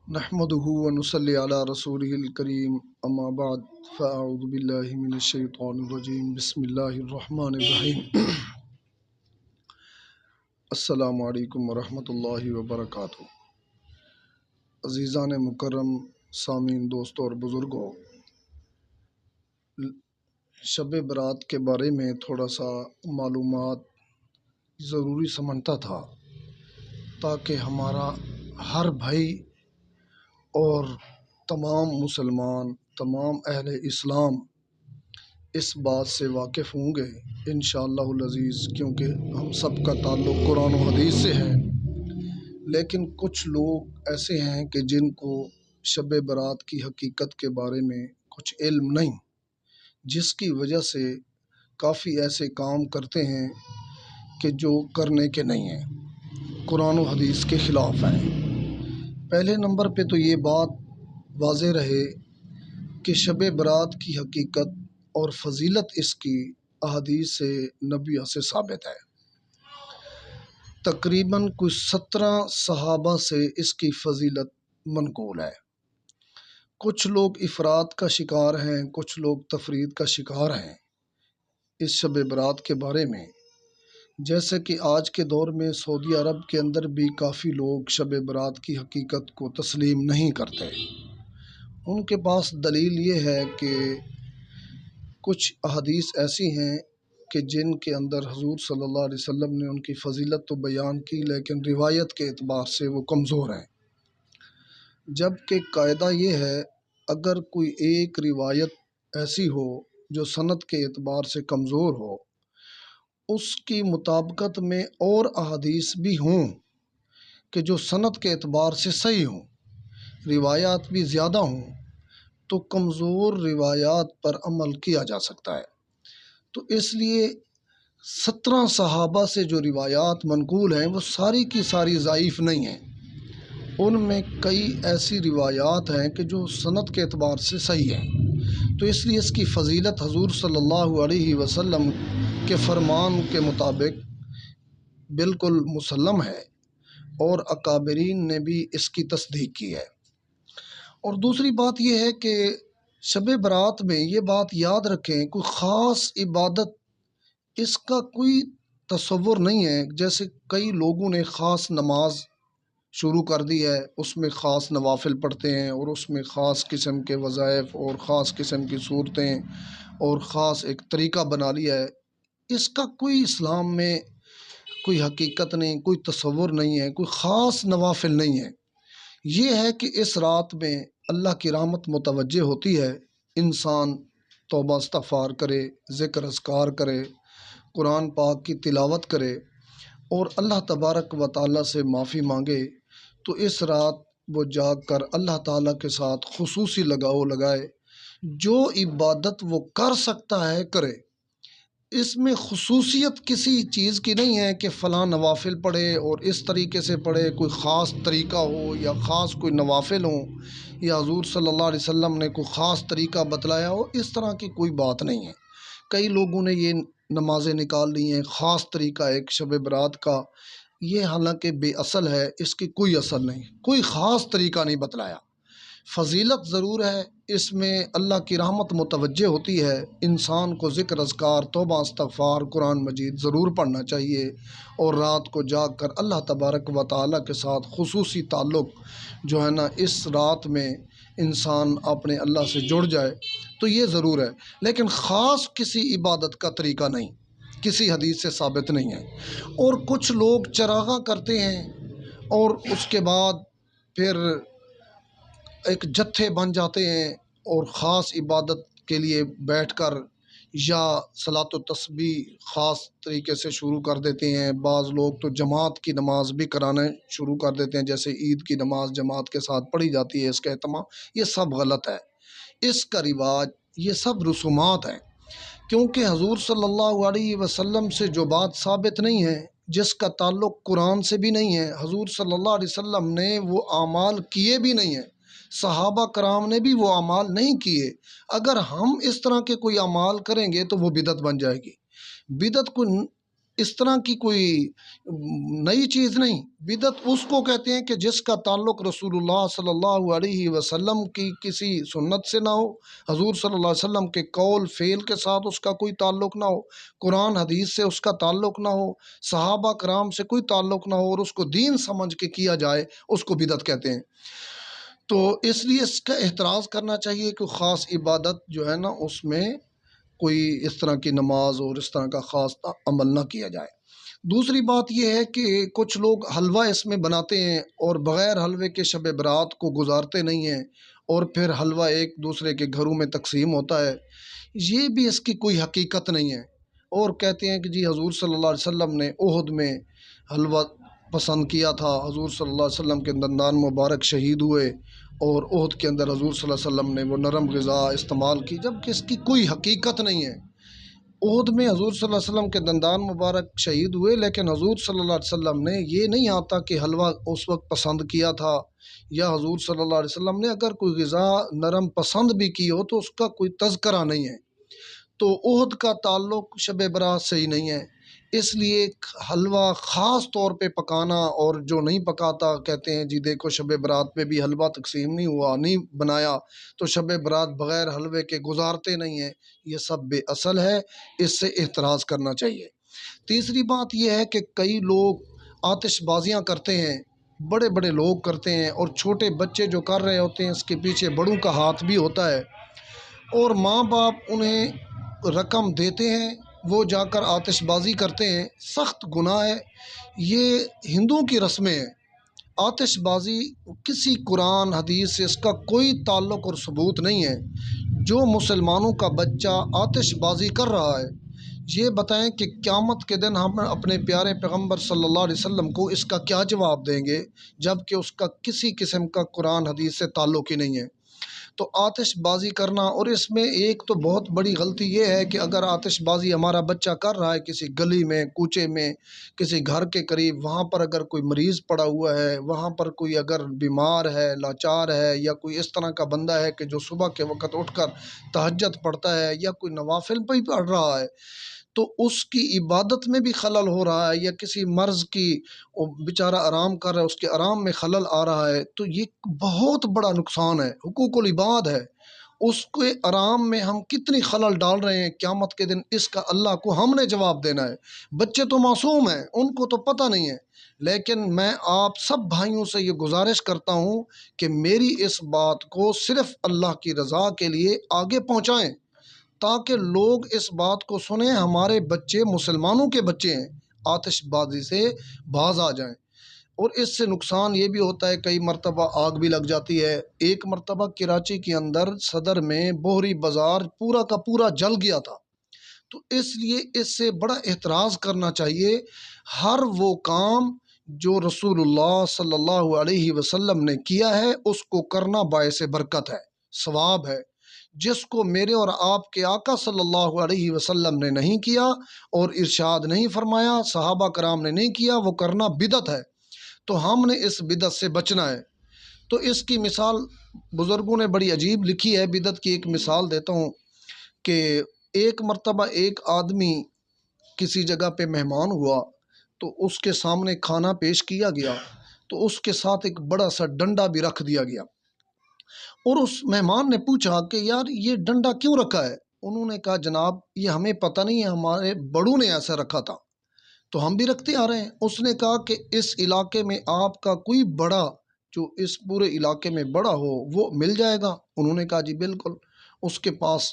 نحمده ونصلي على رسوله الكريم اما بعد فاعوذ بالله من الشیطان الرجیم بسم اللہ الرحمن الرحیم السلام علیکم ورحمۃ اللہ وبرکاتہ۔ عزیزان مکرم، سامعین، دوستوں اور بزرگوں، شب برات کے بارے میں تھوڑا سا معلومات ضروری سمجھتا تھا تاکہ ہمارا ہر بھائی اور تمام مسلمان، تمام اہل اسلام اس بات سے واقف ہوں گے انشاءاللہ العزیز، کیونکہ ہم سب کا تعلق قرآن و حدیث سے ہے۔ لیکن کچھ لوگ ایسے ہیں کہ جن کو شب برات کی حقیقت کے بارے میں کچھ علم نہیں، جس کی وجہ سے کافی ایسے کام کرتے ہیں کہ جو کرنے کے نہیں ہیں، قرآن و حدیث کے خلاف ہیں۔ پہلے نمبر پہ تو یہ بات واضح رہے کہ شب برات کی حقیقت اور فضیلت اس کی احادیث سے نبوی سے ثابت ہے۔ تقریباً کچھ 17 صحابہ سے اس کی فضیلت منقول ہے۔ کچھ لوگ افراد کا شکار ہیں، کچھ لوگ تفرید کا شکار ہیں اس شب برات کے بارے میں، جیسے کہ آج کے دور میں سعودی عرب کے اندر بھی کافی لوگ شب برات کی حقیقت کو تسلیم نہیں کرتے۔ ان کے پاس دلیل یہ ہے کہ کچھ احادیث ایسی ہیں کہ جن کے اندر حضور صلی اللہ علیہ وسلم نے ان کی فضیلت تو بیان کی، لیکن روایت کے اعتبار سے وہ کمزور ہیں۔ جبکہ قاعدہ یہ ہے، اگر کوئی ایک روایت ایسی ہو جو سند کے اعتبار سے کمزور ہو، اس کی مطابقت میں اور احادیث بھی ہوں کہ جو سند کے اعتبار سے صحیح ہوں، روایات بھی زیادہ ہوں، تو کمزور روایات پر عمل کیا جا سکتا ہے۔ تو اس لیے 17 صحابہ سے جو روایات منقول ہیں وہ ساری کی ساری ضعیف نہیں ہیں۔ ان میں کئی ایسی روایات ہیں کہ جو سند کے اعتبار سے صحیح ہیں، تو اس لیے اس کی فضیلت حضور صلی اللہ علیہ وسلم کے فرمان کے مطابق بالکل مسلم ہے، اور اکابرین نے بھی اس کی تصدیق کی ہے۔ اور دوسری بات یہ ہے کہ شب برات میں یہ بات یاد رکھیں، کوئی خاص عبادت اس کا کوئی تصور نہیں ہے۔ جیسے کئی لوگوں نے خاص نماز شروع کر دی ہے، اس میں خاص نوافل پڑھتے ہیں، اور اس میں خاص قسم کے وظائف اور خاص قسم کی صورتیں اور خاص ایک طریقہ بنا لیا ہے۔ اس کا کوئی اسلام میں کوئی حقیقت نہیں، کوئی تصور نہیں ہے، کوئی خاص نوافل نہیں ہے۔ یہ ہے کہ اس رات میں اللہ کی رحمت متوجہ ہوتی ہے، انسان توبہ استغفار کرے، ذکر اذکار کرے، قرآن پاک کی تلاوت کرے اور اللہ تبارک و تعالیٰ سے معافی مانگے، تو اس رات وہ جاگ کر اللہ تعالیٰ کے ساتھ خصوصی لگاؤ لگائے، جو عبادت وہ کر سکتا ہے کرے۔ اس میں خصوصیت کسی چیز کی نہیں ہے کہ فلاں نوافل پڑھے اور اس طریقے سے پڑھے، کوئی خاص طریقہ ہو یا خاص کوئی نوافل ہوں، یا حضور صلی اللہ علیہ وسلم نے کوئی خاص طریقہ بتلایا ہو، اس طرح کی کوئی بات نہیں ہے۔ کئی لوگوں نے یہ نمازیں نکال لی ہیں خاص طریقہ ایک شب برات کا، یہ حالانکہ بے اصل ہے، اس کی کوئی اصل نہیں، کوئی خاص طریقہ نہیں بتلایا۔ فضیلت ضرور ہے، اس میں اللہ کی رحمت متوجہ ہوتی ہے، انسان کو ذکر اذکار، توبہ استغفار، قرآن مجید ضرور پڑھنا چاہیے، اور رات کو جاگ کر اللہ تبارک و تعالیٰ کے ساتھ خصوصی تعلق جو ہے نا اس رات میں انسان اپنے اللہ سے جڑ جائے، تو یہ ضرور ہے۔ لیکن خاص کسی عبادت کا طریقہ نہیں، کسی حدیث سے ثابت نہیں ہے۔ اور کچھ لوگ چراغاں کرتے ہیں اور اس کے بعد پھر ایک جتھے بن جاتے ہیں اور خاص عبادت کے لیے بیٹھ کر یا صلاۃ و تسبیح خاص طریقے سے شروع کر دیتے ہیں۔ بعض لوگ تو جماعت کی نماز بھی کرانا شروع کر دیتے ہیں، جیسے عید کی نماز جماعت کے ساتھ پڑھی جاتی ہے، اس کا اہتمام، یہ سب غلط ہے۔ اس کا رواج، یہ سب رسومات ہیں، کیونکہ حضور صلی اللہ علیہ وسلم سے جو بات ثابت نہیں ہے، جس کا تعلق قرآن سے بھی نہیں ہے، حضور صلی اللہ علیہ وسلم نے وہ اعمال کیے بھی نہیں ہیں، صحابہ کرام نے بھی وہ اعمال نہیں کیے۔ اگر ہم اس طرح کے کوئی اعمال کریں گے تو وہ بدعت بن جائے گی۔ بدعت کو اس طرح کی کوئی نئی چیز نہیں۔ بدعت اس کو کہتے ہیں کہ جس کا تعلق رسول اللہ صلی اللہ علیہ وسلم کی کسی سنت سے نہ ہو، حضور صلی اللہ علیہ وسلم کے قول فعل کے ساتھ اس کا کوئی تعلق نہ ہو، قرآن حدیث سے اس کا تعلق نہ ہو، صحابہ کرام سے کوئی تعلق نہ ہو، اور اس کو دین سمجھ کے کیا جائے، اس کو بدعت کہتے ہیں۔ تو اس لیے اس کا احتراز کرنا چاہیے کہ خاص عبادت جو ہے نا اس میں کوئی اس طرح کی نماز اور اس طرح کا خاص عمل نہ کیا جائے۔ دوسری بات یہ ہے کہ کچھ لوگ حلوہ اس میں بناتے ہیں اور بغیر حلوے کے شب برات کو گزارتے نہیں ہیں، اور پھر حلوہ ایک دوسرے کے گھروں میں تقسیم ہوتا ہے۔ یہ بھی اس کی کوئی حقیقت نہیں ہے، اور کہتے ہیں کہ جی حضور صلی اللہ علیہ وسلم نے احد میں حلوہ پسند کیا تھا، حضور صلی اللہ علیہ وسلم کے دندان مبارک شہید ہوئے، اور احد کے اندر حضور صلی اللہ علیہ وسلم نے وہ نرم غذا استعمال کی، جبکہ اس کی کوئی حقیقت نہیں ہے۔ احد میں حضور صلی اللہ علیہ وسلم کے دندان مبارک شہید ہوئے، لیکن حضور صلی اللہ علیہ وسلم نے یہ نہیں آتا کہ حلوہ اس وقت پسند کیا تھا، یا حضور صلی اللہ علیہ وسلم نے اگر کوئی غذا نرم پسند بھی کی ہو تو اس کا کوئی تذکرہ نہیں ہے۔ تو احد کا تعلق شب برات سے ہی نہیں ہے، اس لیے حلوہ خاص طور پہ پکانا، اور جو نہیں پکاتا کہتے ہیں جی دیکھو شب برات پہ بھی حلوہ تقسیم نہیں ہوا، نہیں بنایا، تو شب برات بغیر حلوے کے گزارتے نہیں ہیں، یہ سب بے اصل ہے، اس سے احتراز کرنا چاہیے۔ تیسری بات یہ ہے کہ کئی لوگ آتش بازیاں کرتے ہیں، بڑے بڑے لوگ کرتے ہیں، اور چھوٹے بچے جو کر رہے ہوتے ہیں اس کے پیچھے بڑوں کا ہاتھ بھی ہوتا ہے، اور ماں باپ انہیں رقم دیتے ہیں، وہ جا کر آتش بازی کرتے ہیں، سخت گناہ ہے۔ یہ ہندوؤں کی رسمیں ہیں، آتش بازی کسی قرآن حدیث سے اس کا کوئی تعلق اور ثبوت نہیں ہے۔ جو مسلمانوں کا بچہ آتش بازی کر رہا ہے، یہ بتائیں کہ قیامت کے دن ہم اپنے پیارے پیغمبر صلی اللہ علیہ وسلم کو اس کا کیا جواب دیں گے، جب کہ اس کا کسی قسم کا قرآن حدیث سے تعلق ہی نہیں ہے۔ تو آتش بازی کرنا، اور اس میں ایک تو بہت بڑی غلطی یہ ہے کہ اگر آتش بازی ہمارا بچہ کر رہا ہے کسی گلی میں، کوچے میں، کسی گھر کے قریب، وہاں پر اگر کوئی مریض پڑا ہوا ہے، وہاں پر کوئی اگر بیمار ہے، لاچار ہے، یا کوئی اس طرح کا بندہ ہے کہ جو صبح کے وقت اٹھ کر تہجد پڑھتا ہے، یا کوئی نوافل پہ ہی پڑھ رہا ہے، تو اس کی عبادت میں بھی خلل ہو رہا ہے، یا کسی مرض کی وہ بیچارہ آرام کر رہا ہے اس کے آرام میں خلل آ رہا ہے، تو یہ بہت بڑا نقصان ہے، حقوق العباد ہے۔ اس کے آرام میں ہم کتنی خلل ڈال رہے ہیں، قیامت کے دن اس کا اللہ کو ہم نے جواب دینا ہے۔ بچے تو معصوم ہیں، ان کو تو پتہ نہیں ہے، لیکن میں آپ سب بھائیوں سے یہ گزارش کرتا ہوں کہ میری اس بات کو صرف اللہ کی رضا کے لیے آگے پہنچائیں، تاکہ لوگ اس بات کو سنیں ہمارے بچے مسلمانوں کے بچے ہیں، آتش بازی سے باز آ جائیں۔ اور اس سے نقصان یہ بھی ہوتا ہے، کئی مرتبہ آگ بھی لگ جاتی ہے۔ ایک مرتبہ کراچی کے اندر صدر میں بوہری بازار پورا کا پورا جل گیا تھا، تو اس لیے اس سے بڑا احتراز کرنا چاہیے۔ ہر وہ کام جو رسول اللہ صلی اللہ علیہ وسلم نے کیا ہے اس کو کرنا باعث برکت ہے، ثواب ہے۔ جس کو میرے اور آپ کے آقا صلی اللہ علیہ وسلم نے نہیں کیا اور ارشاد نہیں فرمایا، صحابہ کرام نے نہیں کیا، وہ کرنا بدعت ہے، تو ہم نے اس بدعت سے بچنا ہے۔ تو اس کی مثال بزرگوں نے بڑی عجیب لکھی ہے، بدعت کی ایک مثال دیتا ہوں کہ ایک مرتبہ ایک آدمی کسی جگہ پہ مہمان ہوا، تو اس کے سامنے کھانا پیش کیا گیا، تو اس کے ساتھ ایک بڑا سا ڈنڈا بھی رکھ دیا گیا، اور اس مہمان نے پوچھا کہ یار یہ ڈنڈا کیوں رکھا ہے؟ انہوں نے کہا جناب یہ ہمیں پتہ نہیں ہے، ہمارے بڑوں نے ایسا رکھا تھا تو ہم بھی رکھتے آ رہے ہیں۔ اس نے کہا کہ اس علاقے میں آپ کا کوئی بڑا جو اس پورے علاقے میں بڑا ہو وہ مل جائے گا؟ انہوں نے کہا جی بالکل۔ اس کے پاس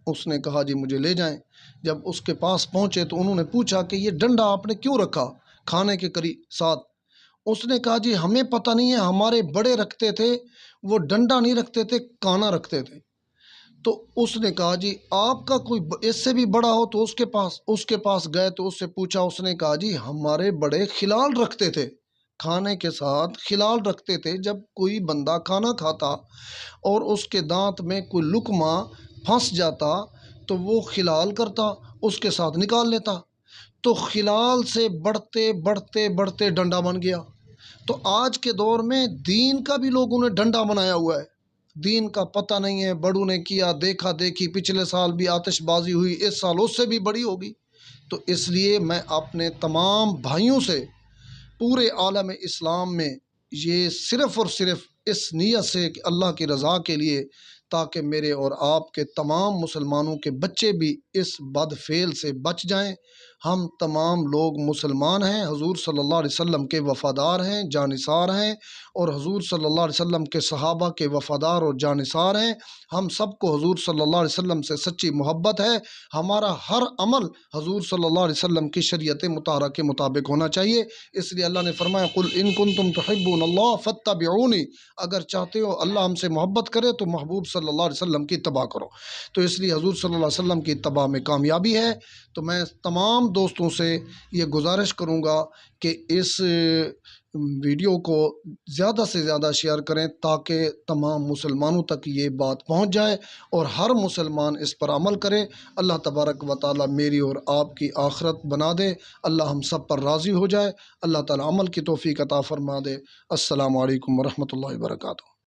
اس نے کہا جی مجھے لے جائیں۔ جب اس کے پاس پہنچے تو انہوں نے پوچھا کہ یہ ڈنڈا آپ نے کیوں رکھا کھانے کے قریب ساتھ؟ اس نے کہا جی ہمیں پتہ نہیں ہے، ہمارے بڑے رکھتے تھے، وہ ڈنڈا نہیں رکھتے تھے، کانا رکھتے تھے۔ تو اس نے کہا جی آپ کا کوئی اس سے بھی بڑا ہو؟ تو اس کے پاس گئے تو اس سے پوچھا، اس نے کہا جی ہمارے بڑے خلال رکھتے تھے، کھانے کے ساتھ خلال رکھتے تھے، جب کوئی بندہ کھانا کھاتا اور اس کے دانت میں کوئی لقمہ پھنس جاتا تو وہ خلال کرتا، اس کے ساتھ نکال لیتا، تو خلال سے بڑھتے بڑھتے بڑھتے ڈنڈا بن گیا۔ تو آج کے دور میں دین کا بھی لوگوں نے ڈنڈا بنایا ہوا ہے، دین کا پتہ نہیں ہے، بڑوں نے کیا، دیکھا دیکھی، پچھلے سال بھی آتش بازی ہوئی، اس سال اس سے بھی بڑی ہوگی، تو اس لیے میں اپنے تمام بھائیوں سے پورے عالم اسلام میں یہ صرف اور صرف اس نیت سے کہ اللہ کی رضا کے لیے، تاکہ میرے اور آپ کے تمام مسلمانوں کے بچے بھی اس بد فعل سے بچ جائیں۔ ہم تمام لوگ مسلمان ہیں، حضور صلی اللہ علیہ وسلم کے وفادار ہیں، جانثار ہیں، اور حضور صلی اللہ علیہ وسلم کے صحابہ کے وفادار اور جانثار ہیں۔ ہم سب کو حضور صلی اللہ علیہ وسلم سے سچی محبت ہے۔ ہمارا ہر عمل حضور صلی اللہ علیہ وسلم کی شریعت مطہرہ کے مطابق ہونا چاہیے۔ اس لیے اللہ نے فرمایا قل ان کنتم تحبون اللہ فاتبعونی، اگر چاہتے ہو اللہ ہم سے محبت کرے تو محبوب صلی اللہ علیہ وسلم کی اتباع کرو۔ تو اس لیے حضور صلی اللہ علیہ وسلم کی اتباع میں کامیابی ہے۔ تو میں تمام دوستوں سے یہ گزارش کروں گا کہ اس ویڈیو کو زیادہ سے زیادہ شیئر کریں تاکہ تمام مسلمانوں تک یہ بات پہنچ جائے اور ہر مسلمان اس پر عمل کرے۔ اللہ تبارک و تعالیٰ میری اور آپ کی آخرت بنا دے، اللہ ہم سب پر راضی ہو جائے، اللہ تعالیٰ عمل کی توفیق عطا فرما دے۔ السلام علیکم ورحمۃ اللہ وبرکاتہ۔